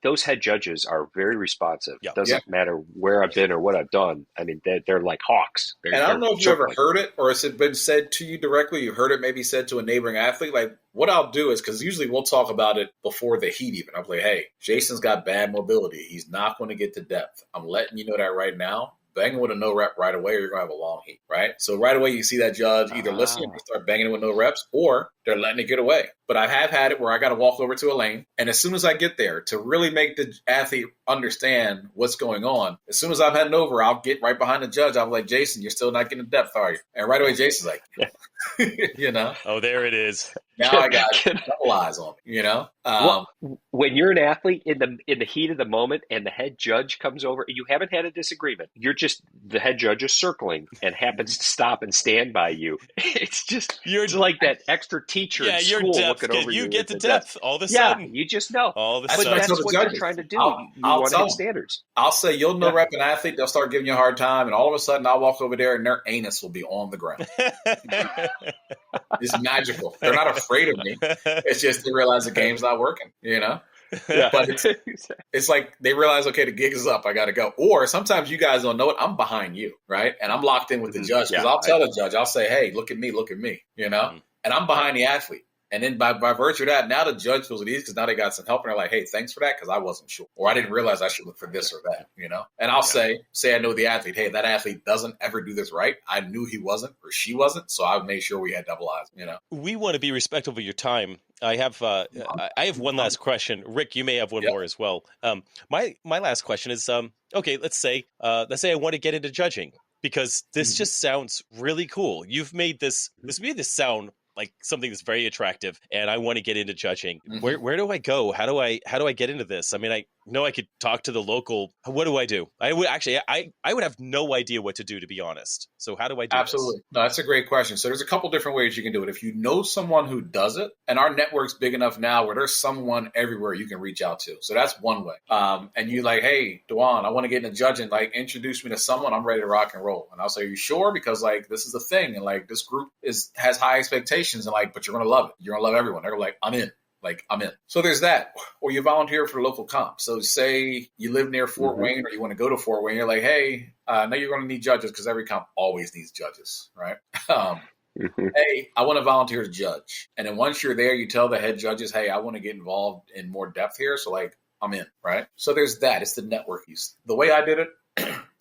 those head judges are very responsive. It doesn't matter where I've been or what I've done. I mean, they're like hawks. And I don't know if you ever heard it or has it been said to you directly. You've heard it maybe said to a neighboring athlete. Like what I'll do is, because usually we'll talk about it before the heat even. I'll be like, hey, Jason's got bad mobility. He's not going to get to depth. I'm letting you know that right now. Banging with a no rep right away, or you're going to have a long heat, right? So right away, you see that judge either listening and start banging it with no reps, or they're letting it get away. But I have had it where I got to walk over to a lane. And as soon as I get there, to really make the athlete understand what's going on, as soon as I'm heading over, I'll get right behind the judge. I'm like, Jason, you're still not getting depth, are you? And right away, Jason's like, You know, Oh, there it is. now I got double eyes on me, you know? Well, when you're an athlete in the heat of the moment and the head judge comes over, you haven't had a disagreement. You're just the head judge is circling and happens to stop and stand by you. It's like that extra teacher in your school depth. looking over you. You get the at depth all of a Yeah, sudden. you just know. All of a That's sudden. what I But tell that's the what judges. you're trying to do. You I'll want to tell hit them. standards. I'll say, you'll know rep an athlete, they'll start giving you a hard time, and all of a sudden I'll walk over there and their anus will be on the ground. It's magical. They're not afraid of me. It's just they realize the game's not working, you know? Yeah. But it's like they realize, okay, the gig is up. I got to go. Or sometimes you guys don't know it. I'm behind you, right? And I'm locked in with the judge because I'll tell the judge, I'll say, hey, look at me, you know? And I'm behind the athlete. And then by virtue of that, now the judge feels it easy because now they got some help and they're like, hey, thanks for that because I wasn't sure. Or I didn't realize I should look for this or that, you know? And I'll say I know the athlete, hey, that athlete doesn't ever do this right. I knew he wasn't or she wasn't. So I made sure we had double eyes, you know? We want to be respectful of your time. I have one last question. Rick, you may have one more as well. My last question is, okay, let's say I want to get into judging because this just sounds really cool. You've made this sound like something that's very attractive, and I want to get into judging. Where do I go? How do I get into this? I mean, I know I could talk to the local. What do I do? I would have no idea what to do, to be honest. So how do I do Absolutely. this? No, that's a great question. So there's a couple different ways you can do it. If you know someone who does it, and our network's big enough now where there's someone everywhere you can reach out to. So that's one way. And you like, hey, Dwyne, I want to get into judging. Like, introduce me to someone. I'm ready to rock and roll. And I'll say, are you sure? Because like this is the thing, and like this group has high expectations, and like, but you're gonna love it. You're gonna love everyone. They're like, I'm in. Like, I'm in. So there's that. Or you volunteer for the local comp. So say you live near Fort Wayne or you want to go to Fort Wayne. You're like, hey, I know you're going to need judges because every comp always needs judges, right? Hey, I want to volunteer to judge. And then once you're there, you tell the head judges, hey, I want to get involved in more depth here. So like, I'm in, right? So there's that. It's the network use. The way I did it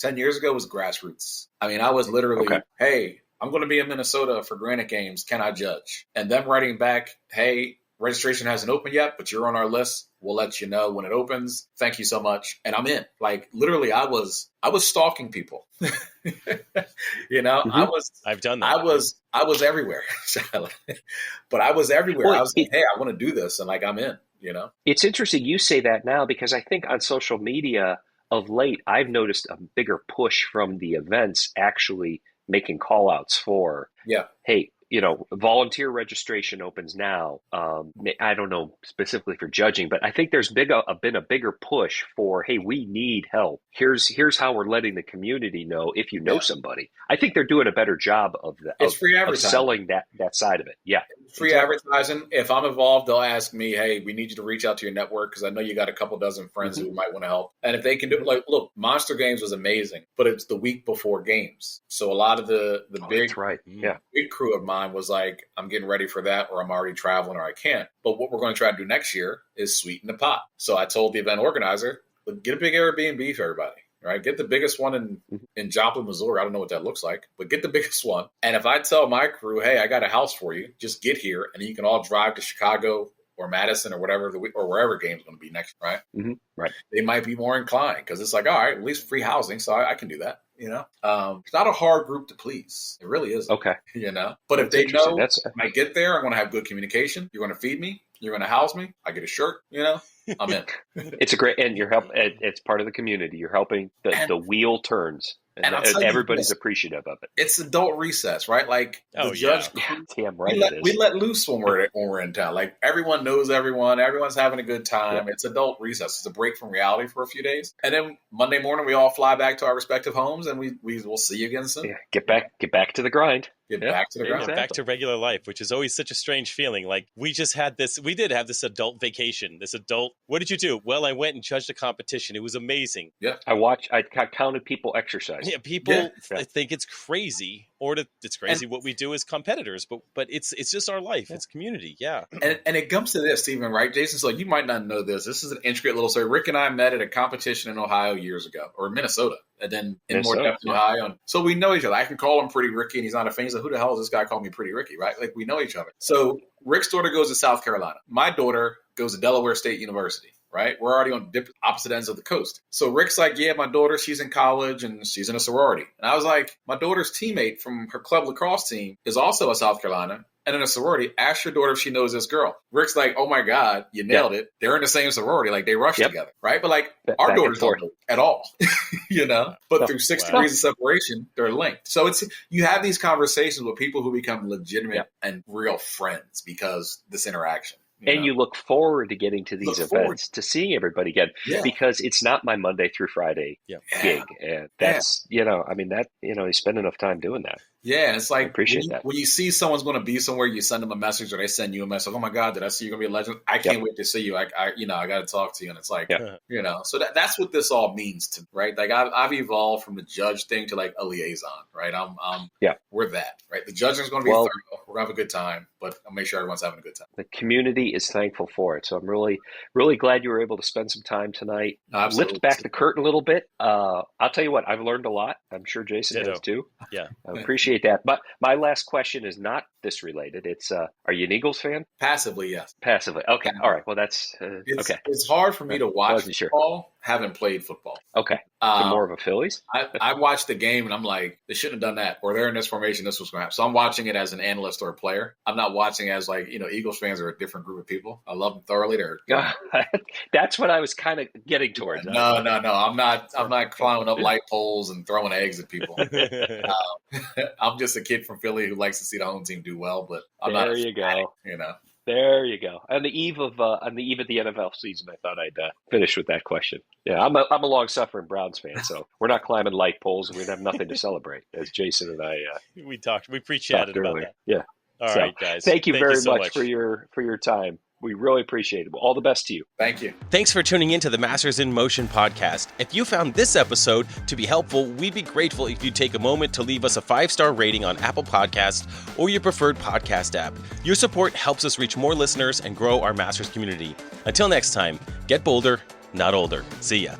10 years ago was grassroots. I mean, I was literally, hey, I'm going to be in Minnesota for Granite Games. Can I judge? And them writing back, hey, registration hasn't opened yet, but you're on our list. We'll let you know when it opens. Thank you so much. And I'm in. Like literally, I was stalking people. You know, I've done that. I was everywhere. But I was everywhere. Well, I was like, hey, I want to do this, and like I'm in. You know, it's interesting you say that now because I think on social media of late, I've noticed a bigger push from the events actually making call outs for, hey, you know, volunteer registration opens now. I don't know specifically for judging, but I think there's been a bigger push for, hey, we need help. Here's how we're letting the community know if you know somebody. I think they're doing a better job of free advertising. Of selling that side of it. Yeah. Free advertising. If I'm involved, they'll ask me, hey, we need you to reach out to your network because I know you got a couple dozen friends who might want to help. And if they can do it, like, look, Monster Games was amazing, but it's the week before games. So a lot of the big crew of mine was like, I'm getting ready for that, or I'm already traveling, or I can't. But what we're going to try to do next year is sweeten the pot. So I told the event organizer, get a big Airbnb for everybody. Right, get the biggest one in Joplin, Missouri. I don't know what that looks like, but get the biggest one. And if I tell my crew, hey, I got a house for you, just get here, and you can all drive to Chicago or Madison or whatever or wherever game's going to be next, right? Right. They might be more inclined because it's like, all right, at least free housing, so I can do that. You know, it's not a hard group to please. It really isn't. Okay. You know, but if they know when I get there, I'm going to have good communication. You're going to feed me. You're going to house me. I get a shirt. You know, I'm in. It's a great, and you're help. It's part of the community. You're helping the wheel turns, and everybody's appreciative of it. It's adult recess, right? Like the judge. Damn right. We let loose when we're in town. Like everyone knows everyone. Everyone's having a good time. Yeah. It's adult recess. It's a break from reality for a few days, and then Monday morning we all fly back to our respective homes, and we will see you again soon. Yeah, get back to the grind. Get back to the ground. Back to regular life, which is always such a strange feeling. Like we did have this adult vacation, what did you do? Well, I went and judged a competition. It was amazing. Yeah. I counted people exercise. Yeah. People think it's crazy it's crazy what we do as competitors, but it's just our life. Yeah. It's community. Yeah. And it comes to this, Stephen, right? Jason's like, you might not know this. This is an intricate little story. Rick and I met at a competition in Ohio years ago, or Minnesota. And then in more depth in Ohio. So we know each other. I can call him Pretty Ricky, and he's not a fan. He's like, who the hell is this guy calling me Pretty Ricky, right? Like, we know each other. So Rick's daughter goes to South Carolina. My daughter goes to Delaware State University. right? We're already on opposite ends of the coast. So Rick's like, yeah, my daughter, she's in college and she's in a sorority. And I was like, my daughter's teammate from her club lacrosse team is also a South Carolina and in a sorority. Ask your daughter if she knows this girl. Rick's like, oh my God, you nailed it. They're in the same sorority. Like they rush together, right? But like our daughters don't know at all, but through 6 degrees of separation, they're linked. So you have these conversations with people who become legitimate and real friends because this interaction. You look forward to getting to these events, to seeing everybody again, because it's not my Monday through Friday gig. And that's, you spend enough time doing that. Yeah, and it's like, I appreciate that. When you see someone's going to be somewhere, you send them a message or they send you a message. Oh my God, did I see you're going to be a legend? I can't wait to see you. I got to talk to you. And it's like, so that's what this all means to me, right? Like I've evolved from the judge thing to like a liaison, right? We're that, right? The judging is going to be thorough. We're going to have a good time, but I'll make sure everyone's having a good time. The community is thankful for it. So I'm really, really glad you were able to spend some time tonight. Absolutely. Lift back the curtain a little bit. I'll tell you what, I've learned a lot. I'm sure Jason has too. Yeah. I appreciate that. But my last question is not this related. It's, are you an Eagles fan? Passively, yes. Passively. Okay. All right. Well, that's okay. It's hard for me to watch football. Haven't played football. Okay. So more of a Phillies? I watched the game and I'm like, they shouldn't have done that. Or they're in this formation, this was going to happen. So I'm watching it as an analyst or a player. I'm not watching as like, Eagles fans are a different group of people. I love them thoroughly. That's what I was kind of getting towards. No. I'm not climbing up light poles and throwing eggs at people. I'm just a kid from Philly who likes to see the home team do well, but I'm not. There you go. There you go. On the eve of the NFL season, I thought I'd finish with that question. Yeah, I'm a long-suffering Browns fan, so we're not climbing light poles, and we'd have nothing to celebrate, as Jason and I we pre-chatted about that. Yeah. All right, guys. Thank you very much for your time. We really appreciate it. All the best to you. Thank you. Thanks for tuning in to the Masters in Motion podcast. If you found this episode to be helpful, we'd be grateful if you take a moment to leave us a 5-star rating on Apple Podcasts or your preferred podcast app. Your support helps us reach more listeners and grow our Masters community. Until next time, get bolder, not older. See ya.